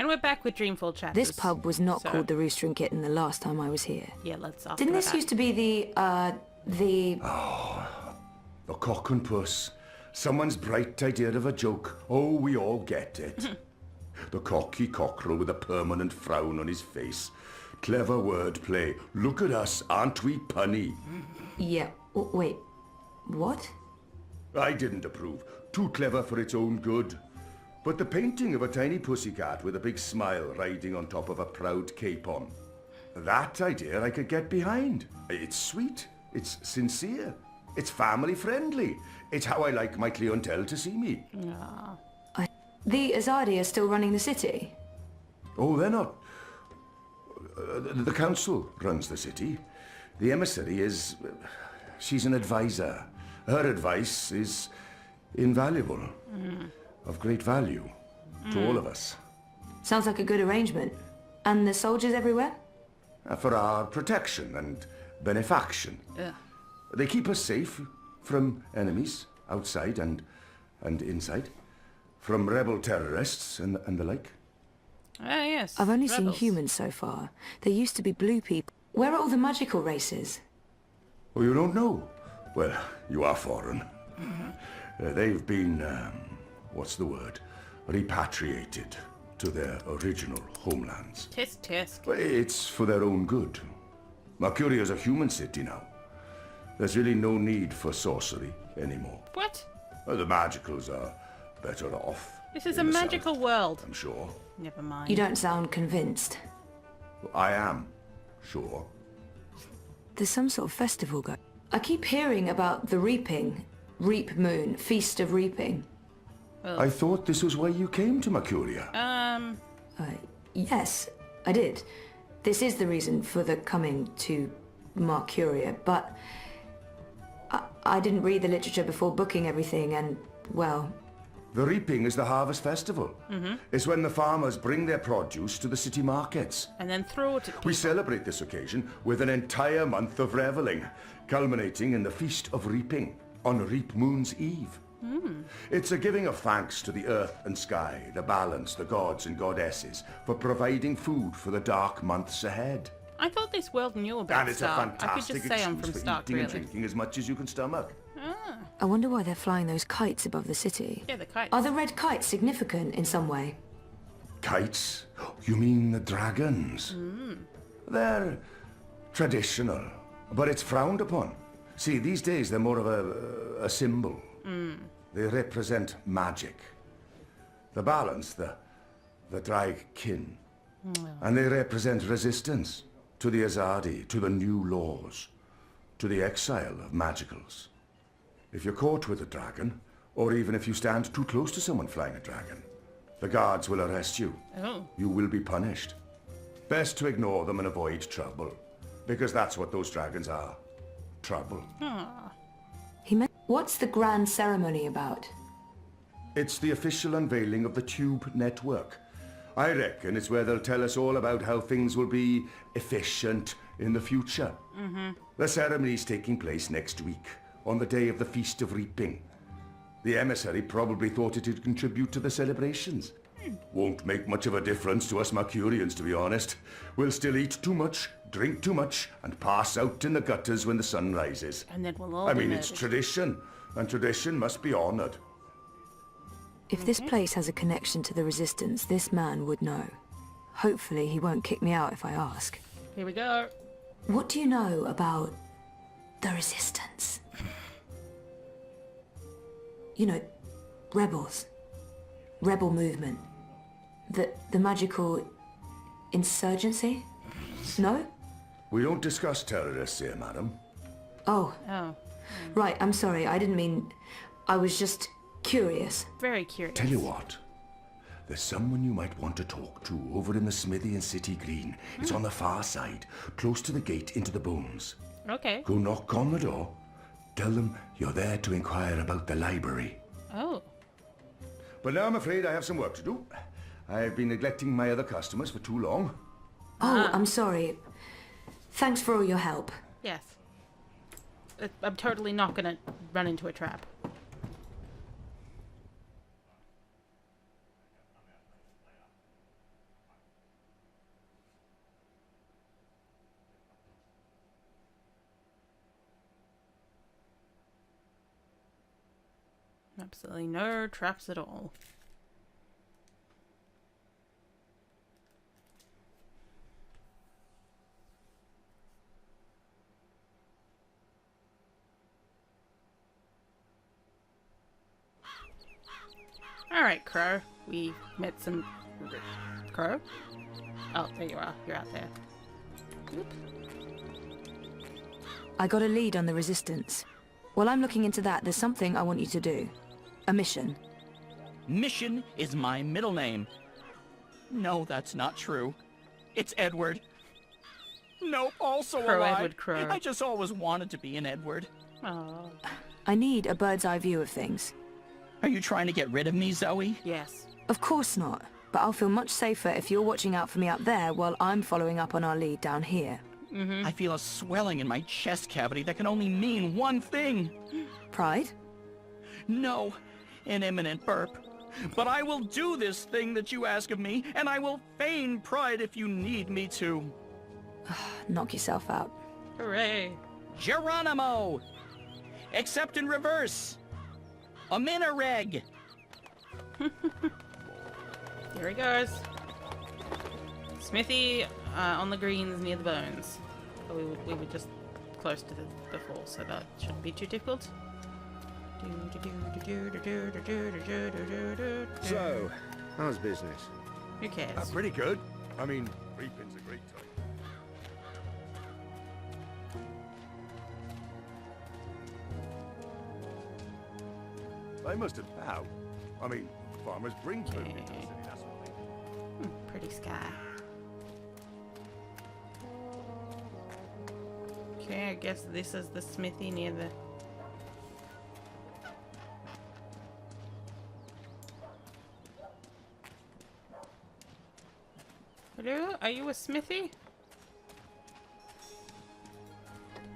And we're back with Dreamfall chapters. This pub was not called the Rooster and Kitten the last time I was here. Yeah, let's off. Didn't this used to be the... Oh, the cock and puss. Someone's bright idea of a joke. Oh, we all get it. The cocky cockerel with a permanent frown on his face. Clever wordplay. Look at us, aren't we punny? Yeah, wait, what? I didn't approve. Too clever for its own good. But the painting of a tiny pussycat with a big smile riding on top of a proud capon. That idea I could get behind. It's sweet. It's sincere. It's family friendly. It's how I like my clientele to see me. The Azadi are still running the city? Oh, they're not. The council runs the city. The emissary is... she's an advisor. Her advice is invaluable. Of great value to all of us. Sounds like a good arrangement. And the soldiers everywhere? For our protection and benefaction. They keep us safe from enemies outside and inside. From rebel terrorists and the like. Ah, yes. I've only seen rebels. humans so far. There used to be blue people. Where are all the magical races? Oh, you don't know? Well, you are foreign. They've been, what's the word? Repatriated to their original homelands. Tisk tisk. Well, it's for their own good. Mercuria's a human city now. There's really no need for sorcery anymore. What? Well, the magicals are better off. This is a in the magical south, world. I'm sure. Never mind. You don't sound convinced. I am sure. There's some sort of festival going. I keep hearing about the reaping. Reap Moon, Feast of Reaping. Well, I thought this was why you came to Mercuria. Yes, I did. This is the reason for the coming to Mercuria, but I didn't read the literature before booking everything and, well... The reaping is the harvest festival. It's when the farmers bring their produce to the city markets. and then throw it at people. We celebrate this occasion with an entire month of reveling, culminating in the Feast of Reaping on Reap Moon's Eve. It's a giving of thanks to the earth and sky, the balance, the gods and goddesses, for providing food for the dark months ahead. I thought this world knew about And it's a Stark. I could fantastic just say I'm excuse from for Stark, eating and really. drinking as much as you can stomach. I wonder why they're flying those kites above the city. Yeah, the kites. Are the red kites significant in some way? Kites? You mean the dragons? They're traditional, but it's frowned upon. See, these days they're more of a symbol. They represent magic. The balance, the drag kin. And they represent resistance to the Azadi, to the new laws, to the exile of magicals. If you're caught with a dragon, or even if you stand too close to someone flying a dragon, the guards will arrest you. Oh. You will be punished. Best to ignore them and avoid trouble, because that's what those dragons are. Trouble. What's the grand ceremony about? It's the official unveiling of the Tube Network. I reckon it's where they'll tell us all about how things will be efficient in the future. The ceremony's taking place next week, on the day of the Feast of Reaping. The emissary probably thought it'd contribute to the celebrations. Won't make much of a difference to us Mercurians, to be honest. We'll still eat too much, drink too much, and pass out in the gutters when the sun rises. And then we'll all I be mean, it's murdered. tradition, and tradition must be honored. If this place has a connection to the Resistance, this man would know. Hopefully he won't kick me out if I ask. Here we go. What do you know about the Resistance? You know, rebels. Rebel movement. The magical insurgency? No? We don't discuss terrorists here, madam. Oh, Oh, right, I'm sorry. I didn't mean... I was just curious. very curious. Tell you what, there's someone you might want to talk to over in the smithy in City Green. It's on the far side, close to the gate into the bones. Okay. Go knock on the door. Tell them you're there to inquire about the library. Oh. But now I'm afraid I have some work to do. I've been neglecting my other customers for too long. Oh, I'm sorry. Thanks for all your help. Yes. I'm totally not gonna run into a trap. Absolutely no traps at all. Alright, Crow. We met some... Crow? Oh, there you are. You're out there. Oop. I got a lead on the Resistance. While I'm looking into that, there's something I want you to do. A mission. Mission is my middle name. No, that's not true. It's Edward. Nope, also Crow, a lie. Edward Crow. I just always wanted to be an Edward. Oh. I need a bird's eye view of things. Are you trying to get rid of me, Zoe? Yes. Of course not. But I'll feel much safer if you're watching out for me up there while I'm following up on our lead down here. I feel a swelling in my chest cavity that can only mean one thing. Pride? No, an imminent burp. But I will do this thing that you ask of me, and I will feign pride if you need me to. Knock yourself out. Hooray. Geronimo! Except in reverse. A Minareg. Here he goes. Smithy on the greens near the bones. But we were just close to the fall, so that shouldn't be too difficult. So, how's business? Who cares? Pretty good. I mean, reaping's a great time. They must have how. I mean, farmers bring food into the city, that's what they do. Pretty sky. Okay, I guess this is the smithy near the... Hello? Are you a smithy?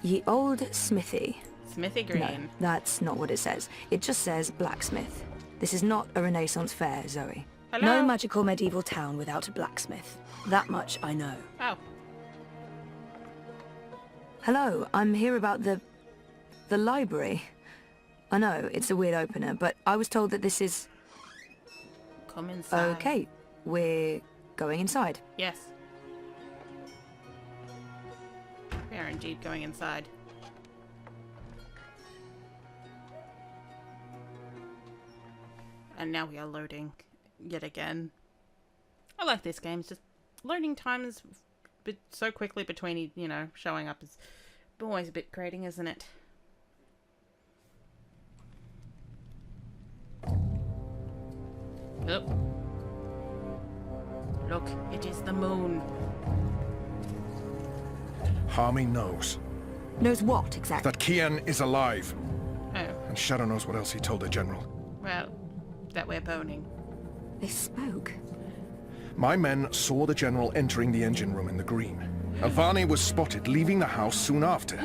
Ye old smithy. Smithy No, Green. that's not what it says. It just says blacksmith. This is not a Renaissance fair, Zoe. Hello? No magical medieval town without a blacksmith. That much I know. Oh. Hello, I'm here about the library. I know, it's a weird opener, but I was told that this is... Come inside. Okay, we're going inside. Yes. We are indeed going inside. And now we are loading yet again. I like this game. It's just loading times so quickly between, you know, showing up is always a bit grating, isn't it? Oh. Look, it is the moon. Harmy knows Knows what, exactly? that Kian is alive, Oh, and Shadow knows what else he told the General. well, that we're boning. They spoke. My men saw the General entering the engine room in the green. Avani was spotted leaving the house soon after.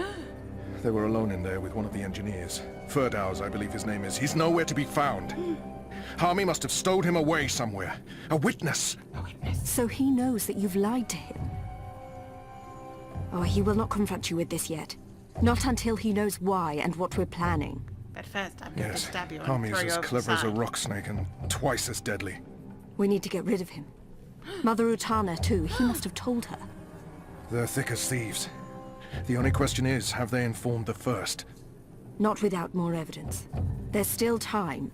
They were alone in there with one of the engineers. Ferdows, I believe his name is. He's nowhere to be found. Harmy must have stowed him away somewhere. A witness! So he knows that you've lied to him. Oh, he will not confront you with this yet. Not until he knows why and what we're planning. But first, I'm going to Yes, stab you and Harmy throw is you as over clever the as a side. rock snake and twice as deadly. We need to get rid of him. Mother Utana, too. He must have told her. They're thick as thieves. The only question is, have they informed the first? Not without more evidence. There's still time.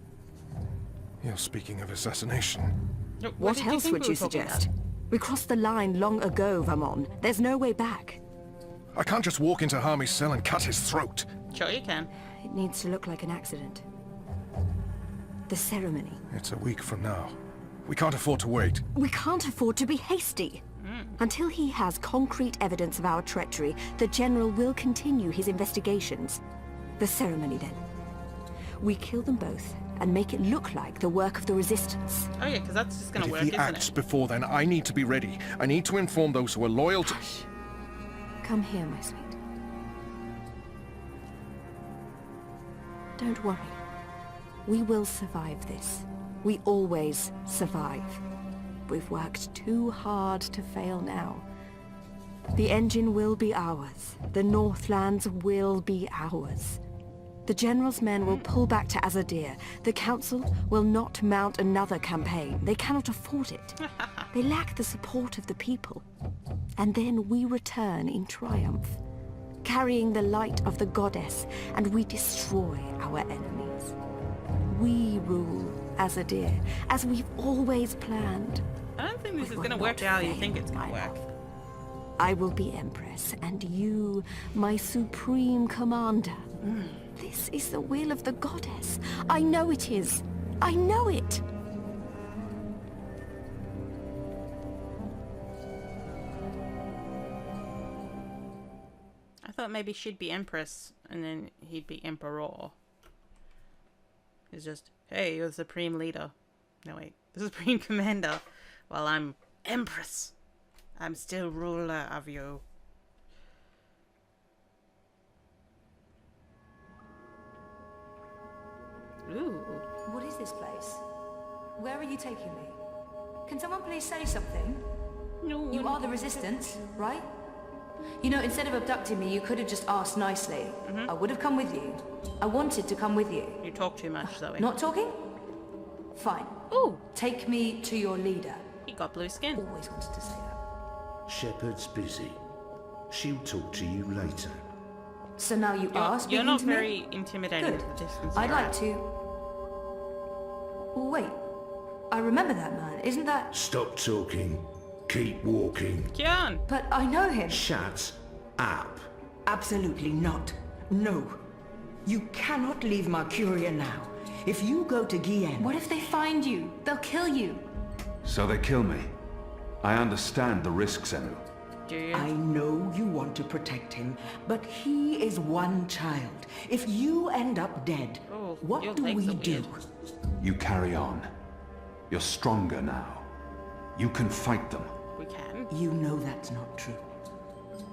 You're speaking of assassination. Look, What did you else think would we you were talking suggest? about? We crossed the line long ago, Vamon. There's no way back. I can't just walk into Harmy's cell and cut his throat. Sure you can. It needs to look like an accident. The ceremony. It's a week from now. We can't afford to wait. We can't afford to be hasty. Until he has concrete evidence of our treachery, the General will continue his investigations. The ceremony, then. We kill them both and make it look like the work of the Resistance. Oh yeah, because that's just going But to if work, he isn't acts it? before then, I need to be ready. I need to inform those who are loyal to... Hush. Come here, my sweet. Don't worry. We will survive this. We always survive. We've worked too hard to fail now. The engine will be ours. The Northlands will be ours. The General's men will pull back to Azadir. The Council will not mount another campaign. They cannot afford it. They lack the support of the people. And then we return in triumph, carrying the light of the goddess, and we destroy our enemies. We rule Azadir, as we've always planned. I don't think this is going to work how you think it's going to work. I will be Empress, and you, my supreme commander. This is the will of the goddess. I know it is. I know it. I thought maybe she'd be Empress, and then he'd be Emperor. It's just, hey, you're the Supreme Leader. No, wait. The Supreme Commander. Well, I'm Empress. I'm still ruler of you. Ooh. What is this place? Where are you taking me? Can someone please say something? No. You are the Resistance, right? You know, instead of abducting me, you could have just asked nicely. I would have come with you. I wanted to come with you. You talk too much, Zoe. Not talking? Fine. Ooh. Take me to your leader. He got blue skin. Always wanted to say that. Shepard's busy. She'll talk to you later. So now you are You're speaking not to me? very intimidating Good. to the distance. I'd you're like at. to... Wait. I remember that man. Isn't that... Stop talking. Keep walking. Kian! But I know him. Shut up. Absolutely not. No. You cannot leave Mercuria now. If you go to Guillen... What if they find you? They'll kill you. So they kill me. I understand the risks, Enu. Do you? I know you want to protect him, but he is one child. If you end up dead, Oh, your what do legs we are do? weird. You carry on. You're stronger now. You can fight them. We can. You know that's not true.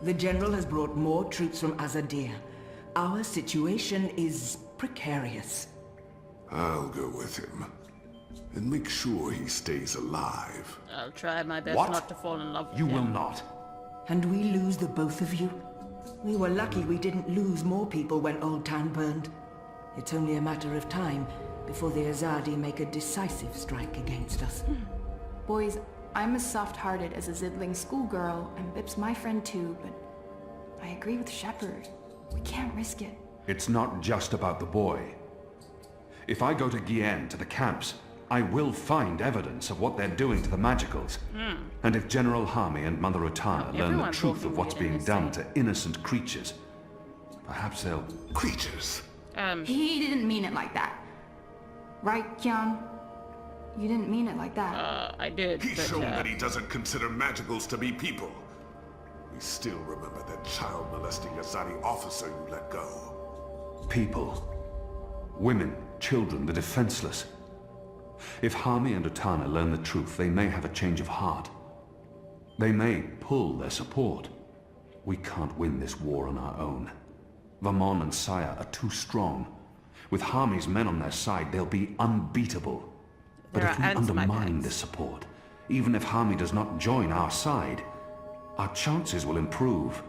The General has brought more troops from Azadir. Our situation is precarious. I'll go with him. And make sure he stays alive. I'll try my best What? not to fall in love with You him. will not. And we lose the both of you? We were lucky we didn't lose more people when Old Town burned. It's only a matter of time before the Azadi make a decisive strike against us. Boys, I'm as soft-hearted as a Zidling schoolgirl, and Bip's my friend too, but I agree with Shepard. We can't risk it. It's not just about the boy. If I go to Guillen, to the camps, I will find evidence of what they're doing to the magicals. And if General Harmy and Mother Utana learn the everyone's truth walking of what's weird in being this done scene. to innocent creatures, perhaps they'll... Creatures. He didn't mean it like that. Right, Kian? You didn't mean it like that. I did, He's but, shown that he doesn't consider magicals to be people. We still remember that child-molesting Azadi officer you let go. People. Women, children, the defenseless. If Harmy and Utana learn the truth, they may have a change of heart. They may pull their support. We can't win this war on our own. Vamon and Saya are too strong. With Harmy's men on their side, they'll be unbeatable. But There if are we ants in my undermine pants. this support, even if Harmy does not join our side, our chances will improve.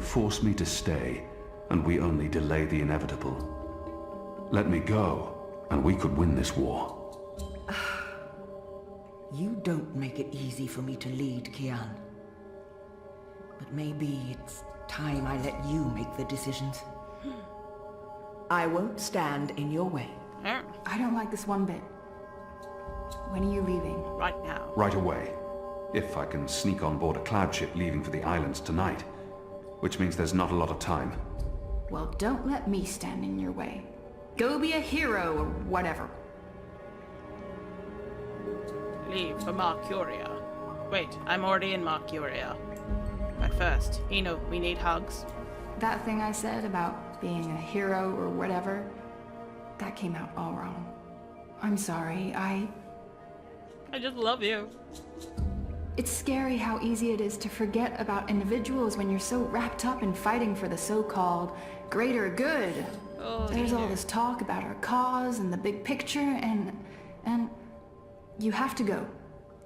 Force me to stay, and we only delay the inevitable. Let me go, and we could win this war. You don't make it easy for me to lead, Kian. But maybe it's time I let you make the decisions. I won't stand in your way. I don't like this one bit. When are you leaving? right now. Right away. If I can sneak on board a cloud ship leaving for the islands tonight. Which means there's not a lot of time. Well, don't let me stand in your way. Go be a hero or whatever. Leave for Mercuria. Wait, I'm already in Mercuria. But first, Eno, we need hugs. That thing I said about being a hero or whatever, that came out all wrong. I'm sorry, I just love you. It's scary how easy it is to forget about individuals when you're so wrapped up in fighting for the so-called greater good. Oh, There's all dear. this talk about our cause and the big picture, and you have to go.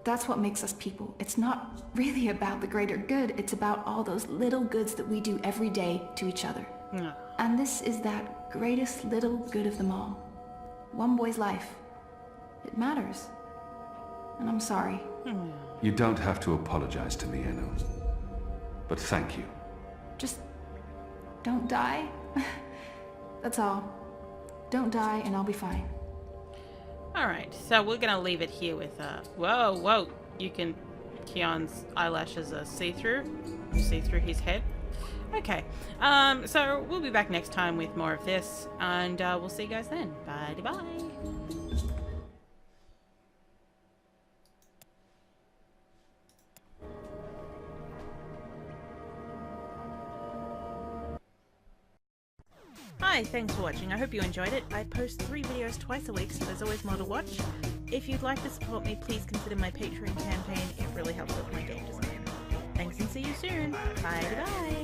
That's what makes us people. It's not really about the greater good, it's about all those little goods that we do every day to each other. Yeah. And this is that greatest little good of them all. One boy's life. It matters. And I'm sorry. You don't have to apologize to me, Eno. But thank you. Just don't die. That's all. Don't die and I'll be fine. Alright, so we're gonna leave it here with, whoa, whoa. You can, Keon's eyelashes are see-through. See through his head. Okay, so we'll be back next time with more of this, and we'll see you guys then. Bye-bye. Hi, thanks for watching. I hope you enjoyed it. I post 3 videos twice a week, so there's always more to watch. If you'd like to support me, please consider my Patreon campaign. It really helps with my game design. Thanks and see you soon. Bye-bye.